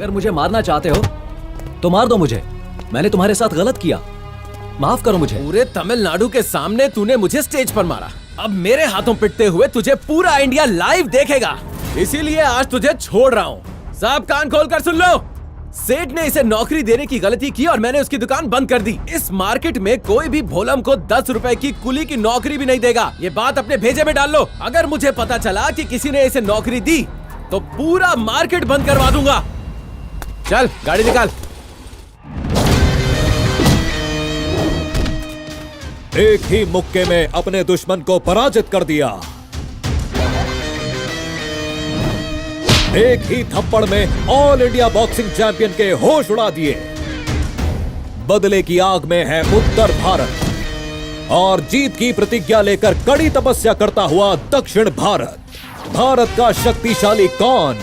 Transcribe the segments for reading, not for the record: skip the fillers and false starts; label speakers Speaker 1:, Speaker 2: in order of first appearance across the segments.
Speaker 1: अगर मुझे मारना चाहते हो तो मार दो मुझे। मैंने तुम्हारे साथ गलत किया, माफ करो मुझे।
Speaker 2: पूरे तमिलनाडु के सामने तूने मुझे स्टेज पर मारा, अब मेरे हाथों पिटते हुए तुझे पूरा इंडिया लाइव देखेगा, इसीलिए आज तुझे छोड़ रहा हूँ। सब कान खोल कर सुन लो, सेठ ने इसे नौकरी देने की गलती की और मैंने उसकी दुकान बंद कर दी। इस मार्केट में कोई भी भोलम को 10 रुपए की कुली की नौकरी भी नहीं देगा। ये बात अपने भेजे में डाल लो। अगर मुझे पता चला कि किसी ने इसे नौकरी दी तो पूरा मार्केट बंद करवा दूंगा। चल गाड़ी निकाल।
Speaker 3: एक ही मुक्के में अपने दुश्मन को पराजित कर दिया। एक ही थप्पड़ में ऑल इंडिया बॉक्सिंग चैंपियन के होश उड़ा दिए। बदले की आग में है उत्तर भारत और जीत की प्रतिज्ञा लेकर कड़ी तपस्या करता हुआ दक्षिण भारत। भारत का शक्तिशाली कौन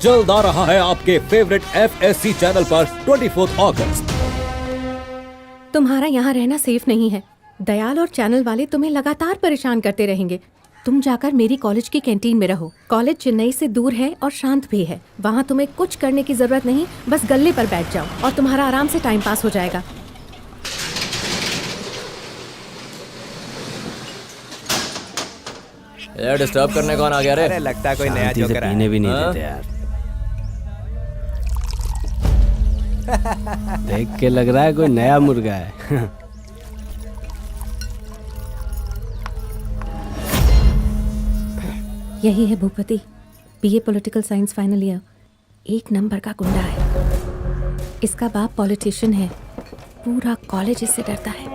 Speaker 3: जल्द आ रहा है आपके फेवरेट FSC चैनल पर 24 अगस्त।
Speaker 4: तुम्हारा यहाँ रहना सेफ नहीं है। दयाल और चैनल वाले तुम्हें लगातार परेशान करते रहेंगे। तुम जाकर मेरी कॉलेज की कैंटीन में रहो। कॉलेज चेन्नई से दूर है और शांत भी है। वहाँ तुम्हें कुछ करने की जरूरत नहीं, बस गल्ले पर बैठ जाओ और तुम्हारा आराम से टाइम पास हो जाएगा।
Speaker 2: यार डिस्टर्ब करने कौन आ गया रे?
Speaker 5: अरे लगता है कोई नया जोकर है।
Speaker 6: पीने भी नहीं देते यार। देख के लग रहा है कोई नया मुर्गा है।
Speaker 4: यही है Bhupathi, BA political science final year. एक नंबर का गुंडा है। इसका बाप पॉलिटिशियन है। पूरा कॉलेज इससे डरता है।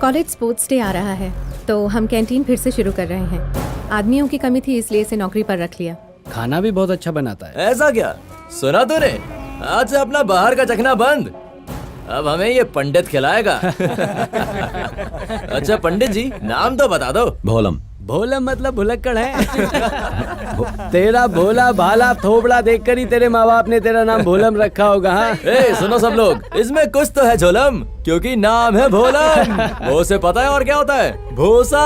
Speaker 4: कॉलेज स्पोर्ट्स डे आ रहा है तो हम कैंटीन फिर से शुरू कर रहे हैं। आदमियों की कमी थी इसलिए इसे नौकरी पर रख लिया।
Speaker 6: खाना भी बहुत अच्छा बनाता है।
Speaker 2: ऐसा क्या? सुना तूने? आज से अपना बाहर का चखना बंद। अब हमें ये पंडित खिलाएगा। अच्छा पंडित जी, नाम तो बता दो।
Speaker 1: भोलम।
Speaker 6: भोलम मतलब भुलक्कड़ है। तेरा भोला भाला थोबड़ा देखकर ही तेरे माँ बाप ने तेरा नाम भोलम रखा होगा। हाँ?
Speaker 2: ए, सुनो सब लोग, इसमें कुछ तो है झोलम, क्योंकि नाम है भोलम। वो से पता है और क्या होता है? भूसा।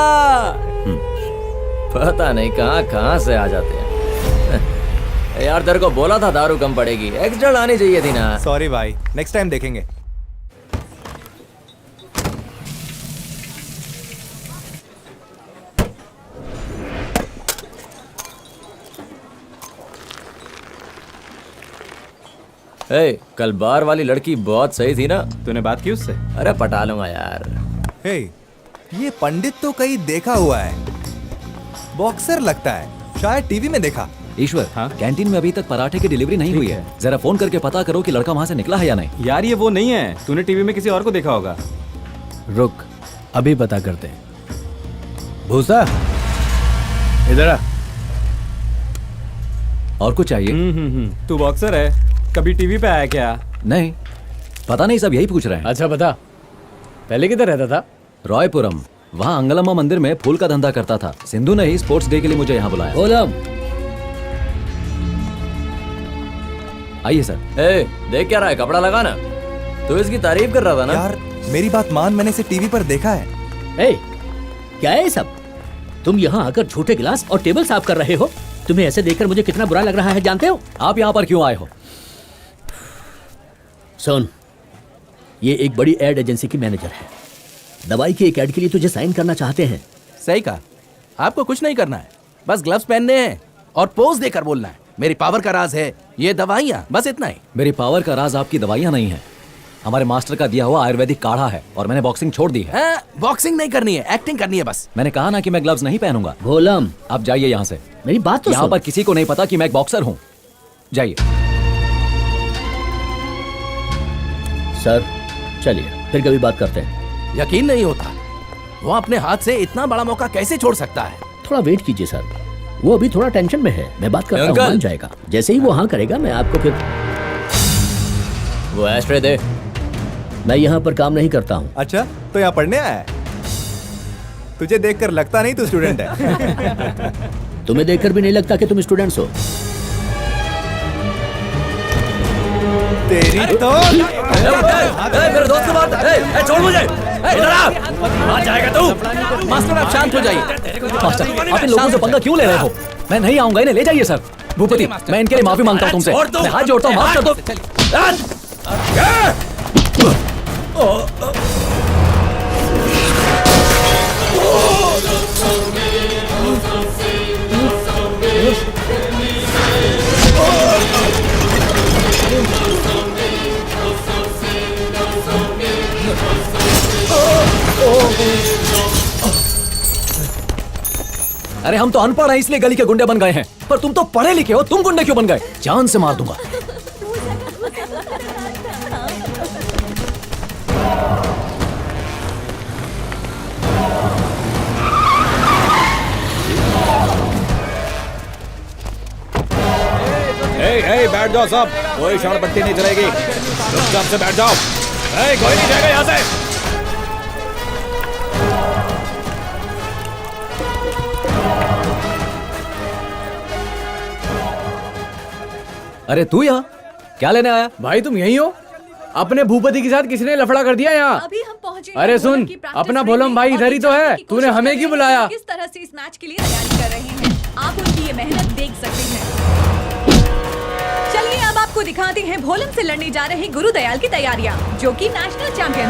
Speaker 2: पता नहीं कहाँ से आ जाते हैं। यार तेरे को बोला था दारू कम पड़ेगी, एक्स्ट्रा लानी चाहिए थी ना।
Speaker 5: सॉरी भाई, नेक्स्ट टाइम देखेंगे।
Speaker 2: ए, कल बार वाली लड़की बहुत सही थी ना?
Speaker 5: तूने बात की उससे?
Speaker 2: अरे पटा लूंगा यार।
Speaker 5: हे, ये पंडित तो कहीं देखा हुआ है। बॉक्सर लगता है, शायद टीवी में देखा।
Speaker 1: ईश्वर,
Speaker 5: हाँ?
Speaker 1: कैंटीन में अभी तक पराठे की डिलीवरी नहीं हुई है। जरा फोन करके पता करो कि लड़का वहाँ से निकला है या नहीं।
Speaker 7: यार ये वो नहीं है, तूने टीवी में किसी और को देखा होगा।
Speaker 6: रुक, अभी पता करते हैं। भूसा, इधर आ।
Speaker 1: और कुछ चाहिए?
Speaker 7: तू बॉक्सर है, कभी टीवी पे आया क्या?
Speaker 1: नहीं, पता नहीं, सब यही पूछ रहे हैं।
Speaker 6: अच्छा बता, पहले किधर रहता था?
Speaker 1: रॉयपुरम। वहाँ अंगलम्मा मंदिर में फूल का धंधा करता था। सिंधु ने ही स्पोर्ट्स डे के लिए मुझे यहाँ बुलाया।
Speaker 6: भोलम,
Speaker 1: आइए सर।
Speaker 2: ए, देख क्या रहा है? कपड़ा लगाना। तू इसकी तारीफ कर रहा था ना?
Speaker 5: यार मेरी बात मान, मैंने इसे टीवी पर देखा है।
Speaker 8: क्या है सब? तुम यहाँ आकर झूठे गिलास और टेबल साफ कर रहे हो। तुम्हें ऐसे देखकर मुझे कितना बुरा लग रहा है जानते हो?
Speaker 1: आप यहाँ पर क्यों आए हो?
Speaker 8: सुन, ये एक बड़ी एड एजेंसी की मैनेजर है। दवाई की एक एड के लिए तुझे साइन करना चाहते हैं।
Speaker 9: सही कहा। आपको कुछ नहीं करना है, बस ग्लव्स पहनने हैं और पोज देकर बोलना है। मेरी पावर का राज है ये दवाइयाँ, बस इतना ही।
Speaker 1: मेरी पावर का राज आपकी दवाइयाँ नहीं है, हमारे मास्टर का दिया हुआ आयुर्वेदिक काढ़ा है। और मैंने बॉक्सिंग छोड़ दी है।
Speaker 9: बॉक्सिंग नहीं करनी है, एक्टिंग करनी है बस।
Speaker 1: मैंने कहा ना कि मैं ग्लव्स नहीं पहनूंगा।
Speaker 8: भोलम,
Speaker 1: आप जाइए यहाँ से।
Speaker 8: मेरी बात तो
Speaker 1: यहाँ
Speaker 8: सुन।
Speaker 1: पर किसी को नहीं पता कि मैं एक बॉक्सर हूँ। जाइए।
Speaker 8: सर चलिए, फिर कभी बात करते हैं।
Speaker 9: यकीन नहीं होता, वो अपने हाथ से इतना बड़ा मौका कैसे छोड़ सकता है।
Speaker 8: थोड़ा वेट कीजिए सर, वो अभी थोड़ा टेंशन में है। मैं बात करता हूँ, मान जाएगा। जैसे ही वो हाँ करेगा मैं आपको फिर।
Speaker 2: वो एस्ट्रे दे।
Speaker 8: मैं यहाँ पर काम नहीं करता हूँ।
Speaker 5: अच्छा, तो यहाँ पढ़ने आया है? तुझे देखकर लगता नहीं तू स्टूडेंट है।
Speaker 8: तुम्हें देखकर भी नहीं लगता कि तुम स्टूडेंट्स हो।
Speaker 5: तेरी तो
Speaker 2: मेरे दोस्त से बात। छोड़ मुझे। इधर आ। आ जाएगा तू।
Speaker 9: मास्टर आप शांत हो जाइए।
Speaker 1: मास्टर, आप इन लोगों से पंगा क्यों ले रहे हो? मैं नहीं आऊंगा, इन्हें ले जाइए सर। भूपति, मैं इनके लिए माफी मांगता हूँ तुमसे। मैं हाथ जोड़ता हूँ, माफ कर दो। अरे हम तो अनपढ़ हैं इसलिए गली के गुंडे बन गए हैं, पर तुम तो पढ़े लिखे हो, तुम गुंडे क्यों बन गए? जान से मार दूंगा।
Speaker 3: बैठ जाओ सब, कोई शान पट्टी नहीं चलेगी, चुपचाप से बैठ जाओ। कोई नहीं जाएगा यहाँ से।
Speaker 1: अरे तू यहाँ क्या लेने आया?
Speaker 6: भाई तुम यहीं हो? अपने भूपति के साथ किसने लफड़ा कर दिया यहाँ?
Speaker 10: अभी हम पहुंचे।
Speaker 6: अरे सुन, अपना भोलम भाई इधर ही तो है, तूने हमें क्यों बुलाया?
Speaker 10: किस तरह से इस मैच के लिए तैयारी कर रहे हैं, आप उनकी ये मेहनत देख सकते हैं। चलिए अब आपको दिखाते हैं भोलम से लड़ने जा रहे गुरुदयाल की तैयारियां, जो कि नेशनल चैंपियन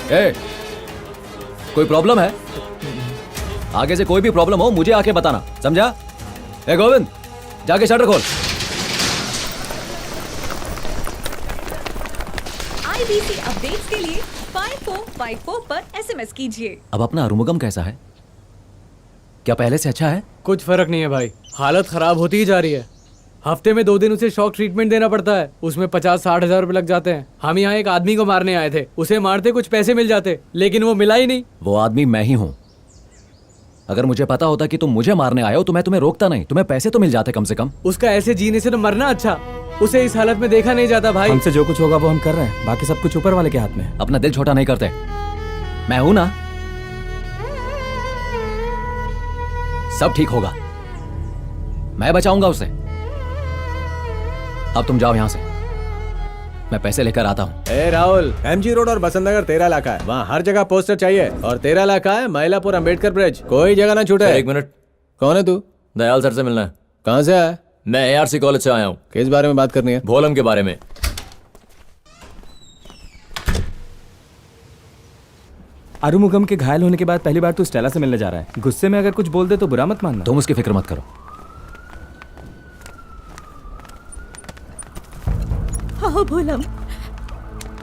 Speaker 10: है।
Speaker 1: कोई प्रॉब्लम है? आगे से कोई भी प्रॉब्लम हो मुझे आके बताना, समझा? ए गोविंद, जाके शटर खोल।
Speaker 10: IBC अपडेट्स के लिए 5454 पर SMS कीजिए।
Speaker 1: अब अपना अरुमुगम कैसा है? क्या पहले से अच्छा है?
Speaker 6: कुछ फर्क नहीं है भाई, हालत खराब होती ही जा रही है। हफ्ते में 2 दिन उसे शॉक ट्रीटमेंट देना पड़ता है, उसमें 50-60 हजार रुपए लग जाते हैं। हम यहाँ एक आदमी को मारने आए थे, उसे मारते कुछ पैसे मिल जाते, लेकिन वो मिला ही नहीं।
Speaker 1: वो आदमी मैं ही हूँ। अगर मुझे पता होता कि तुम मुझे मारने आए हो तो मैं तुम्हें रोकता नहीं, तुम्हें पैसे तो मिल जाते कम से कम।
Speaker 6: उसका ऐसे जीने से तो मरना अच्छा, उसे इस हालत में देखा नहीं जाता भाई।
Speaker 7: हमसे जो कुछ होगा वो हम कर रहे हैं, बाकी सब कुछ ऊपर वाले के हाथ में है।
Speaker 1: अपना दिल छोटा नहीं करते, मैं हूं ना, सब ठीक होगा, मैं बचाऊंगा उसे। अब तुम जाओ यहां से, मैं पैसे लेकर आता हूँ।
Speaker 6: ए राहुल, MG रोड और बसंत नगर तेरा इलाका है, वहाँ हर जगह पोस्टर चाहिए। और तेरा इलाका है महिलापुर अंबेडकर ब्रिज, कोई जगह ना छूटे।
Speaker 1: एक मिनट,
Speaker 6: कौन है तू?
Speaker 1: दयाल सर से मिलना है।
Speaker 6: कहाँ से आया?
Speaker 1: मैं ARC कॉलेज से आया हूँ।
Speaker 6: किस बारे में बात करनी है?
Speaker 1: भोलम के बारे में।
Speaker 7: अरुमुगम के घायल होने के बाद पहली बार तू स्टेला से मिलने जा रहा है। गुस्से में अगर कुछ बोल दे तो बुरा मत मानना।
Speaker 1: तुम उसकी फिक्र मत करो।
Speaker 11: हाँ भोलम,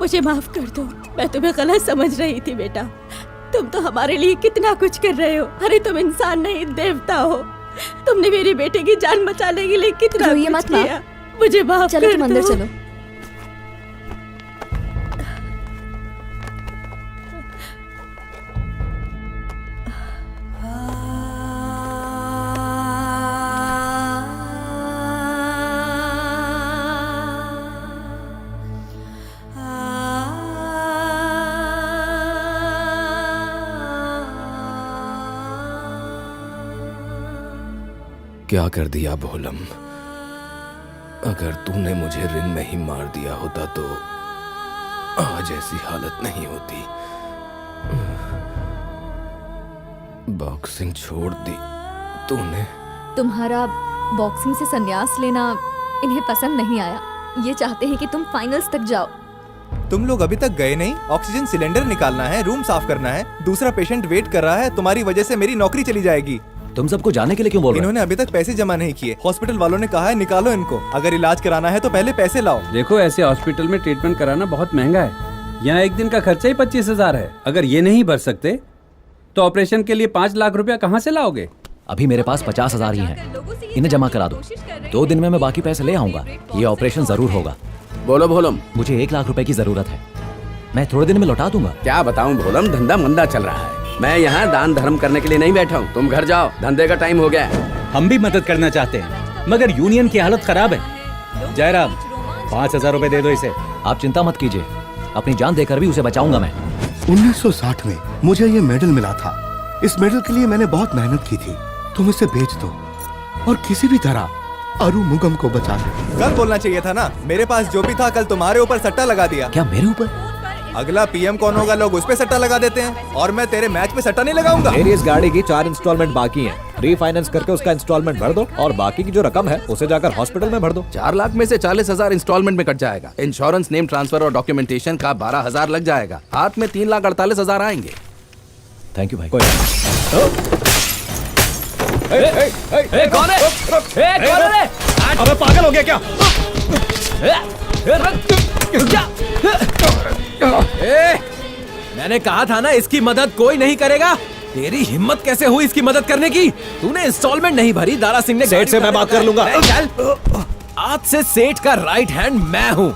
Speaker 11: मुझे माफ कर दो, मैं तुम्हें गलत समझ रही थी बेटा। तुम तो हमारे लिए कितना कुछ कर रहे हो। अरे तुम इंसान नहीं, देवता हो। तुमने मेरी बेटे की जान बचाने के लिए कितना कुछ किया। मुझे माफ कर दो।
Speaker 10: तुम अंदर चलो।
Speaker 9: क्या कर दिया भोलम? अगर तूने मुझे रिंग में ही मार दिया होता तो आज ऐसी हालत नहीं होती। बॉक्सिंग छोड़ दी तूने।
Speaker 10: तुम्हारा बॉक्सिंग से संन्यास लेना इन्हें पसंद नहीं आया। ये चाहते हैं कि तुम फाइनल्स तक जाओ।
Speaker 5: तुम लोग अभी तक गए नहीं? ऑक्सीजन सिलेंडर निकालना है, रूम साफ करना है, दूसरा पेशेंट वेट कर रहा है। तुम्हारी वजह से मेरी नौकरी चली जाएगी।
Speaker 1: तुम सबको जाने के लिए क्यों बोल रहे हो?
Speaker 5: इन्होंने अभी तक पैसे जमा नहीं किए। हॉस्पिटल वालों ने कहा है निकालो इनको। अगर इलाज कराना है तो पहले पैसे लाओ।
Speaker 7: देखो, ऐसे हॉस्पिटल में ट्रीटमेंट कराना बहुत महंगा है। यहाँ एक दिन का खर्चा ही 25,000 है। अगर ये नहीं भर सकते तो ऑपरेशन के लिए 5 लाख रुपया कहाँ से लाओगे?
Speaker 1: अभी मेरे पास 50,000 ही हैं। इन्हें जमा करा दो, 2 दिन में मैं बाकी पैसे ले आऊंगा। ये ऑपरेशन जरूर होगा।
Speaker 9: बोलो भोलम।
Speaker 1: मुझे 1 लाख रुपए की जरूरत है, मैं थोड़े दिन में लौटा दूंगा।
Speaker 9: क्या बताऊं भोलम, धंधा मंदा चल रहा है। मैं यहाँ दान धर्म करने के लिए नहीं बैठा हूँ। तुम घर जाओ, धंधे का टाइम हो गया है।
Speaker 8: हम भी मदद करना चाहते हैं, मगर यूनियन की हालत खराब है। जयराम, 5,000 रुपए दे दो इसे।
Speaker 1: आप चिंता मत कीजिए, अपनी जान देकर भी उसे बचाऊंगा मैं।
Speaker 12: 1960 में मुझे ये मेडल मिला था। इस मेडल के लिए मैंने बहुत मेहनत की थी। तुम इसे बेच दो और किसी भी तरह अरुमुगम को बचा लो।
Speaker 5: कल बोलना चाहिए था ना। मेरे पास जो भी था कल तुम्हारे ऊपर सट्टा लगा दिया।
Speaker 1: क्या मेरे ऊपर?
Speaker 5: अगला पीएम कौन होगा, लोग उस पे सट्टा लगा देते हैं और मैं तेरे मैच पे सट्टा नहीं लगाऊंगा।
Speaker 3: मेरी इस गाड़ी की 4 इंस्टॉलमेंट बाकी हैं। रीफाइनेंस करके उसका इंस्टॉलमेंट भर दो और बाकी की जो रकम है उसे जाकर हॉस्पिटल में भर दो।
Speaker 9: 4 लाख में से 40,000 इंस्टॉलमेंट में कट जाएगा। इंश्योरेंस, नेम ट्रांसफर और डॉक्यूमेंटेशन का 12,000 लग जाएगा। हाथ में 3,48,000 आएंगे।
Speaker 1: थैंक यू भाई।
Speaker 3: कोई
Speaker 1: कौन है? कौन है?
Speaker 3: अबे पागल हो गया क्या?
Speaker 2: मैंने कहा था ना इसकी मदद कोई नहीं करेगा। तेरी हिम्मत कैसे हुई इसकी मदद करने की? तूने इंस्टॉलमेंट नहीं भरी, दारा सिंह ने।
Speaker 3: सेठ से मैं बात कर लूंगा।
Speaker 2: आज से सेठ का राइट हैंड मैं हूँ।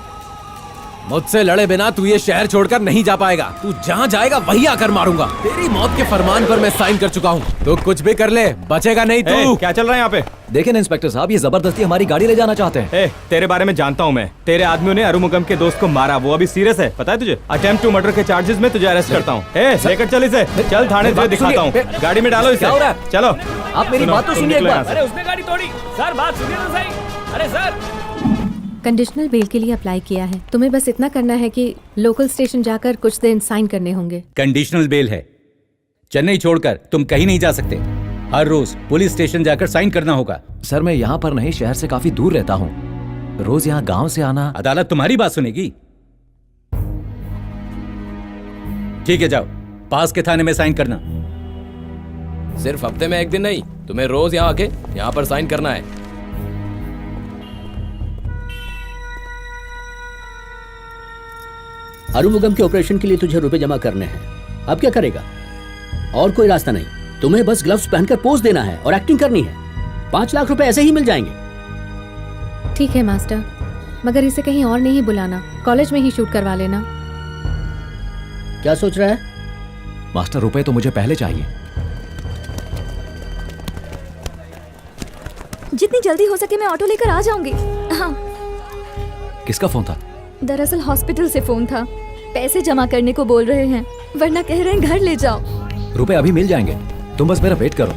Speaker 2: मुझसे लड़े बिना तू ये शहर छोड़कर नहीं जा पाएगा। तू जहाँ जाएगा वहीं आकर मारूंगा। तेरी मौत के फरमान पर मैं साइन कर चुका हूँ। तो कुछ भी कर ले, बचेगा नहीं तू।
Speaker 3: क्या चल रहा है यहाँ पे?
Speaker 1: देखें ना इंस्पेक्टर साहब, ये जबरदस्ती हमारी गाड़ी ले जाना चाहते हैं।
Speaker 3: तेरे बारे में जानता हूँ मैं। तेरे आदमियों ने अरुमुगम के दोस्त को मारा, वो अभी सीरियस है, पता है तुझे? अटेम्प्ट टू मर्डर के चार्जेस में तुझे अरेस्ट करता हूँ। लेकर चल इसे, चल थाने तुझे दिखाता हूँ। गाड़ी में डालो इसे।
Speaker 1: क्या हो रहा है?
Speaker 3: चलो
Speaker 1: आप मेरी बात तो सुनिए एक बार।
Speaker 6: अरे उसने गाड़ी तोड़ी सर, बात सुनिए तो सही। अरे सर,
Speaker 4: कंडीशनल बेल के लिए अप्लाई किया है। तुम्हें बस इतना करना है कि लोकल स्टेशन जाकर कुछ दिन साइन करने होंगे।
Speaker 7: कंडीशनल बेल है, चेन्नई छोड़कर तुम कहीं नहीं जा सकते। हर रोज पुलिस स्टेशन जाकर साइन करना होगा।
Speaker 1: सर मैं यहाँ पर नहीं, शहर से काफी दूर रहता हूँ। रोज यहाँ गांव से आना।
Speaker 7: अदालत तुम्हारी बात सुनेगी? ठीक है, जाओ पास के थाने में साइन करना।
Speaker 9: सिर्फ हफ्ते में 1 दिन नहीं, तुम्हें रोज यहाँ आके यहाँ पर साइन करना है।
Speaker 8: अरुमुगम के ऑपरेशन के लिए तुझे रुपए जमा करने हैं। अब क्या करेगा? और कोई रास्ता नहीं, तुम्हें बस ग्लव्स पहनकर पोज देना है और एक्टिंग करनी है। 5 लाख रुपए ऐसे ही मिल जाएंगे।
Speaker 4: ठीक है मास्टर, मगर इसे कहीं और नहीं बुलाना, कॉलेज में ही शूट करवा लेना।
Speaker 8: क्या सोच रहा है?
Speaker 1: मास्टर रुपए तो मुझे पहले चाहिए।
Speaker 10: जितनी जल्दी हो सके मैं ऑटो लेकर आ जाऊंगी। हाँ,
Speaker 1: किसका फोन था?
Speaker 10: दरअसल हॉस्पिटल से फोन था। पैसे जमा करने को बोल रहे हैं, वरना कह रहे हैं घर ले जाओ।
Speaker 1: रुपए अभी मिल जाएंगे, तुम बस मेरा वेट करो।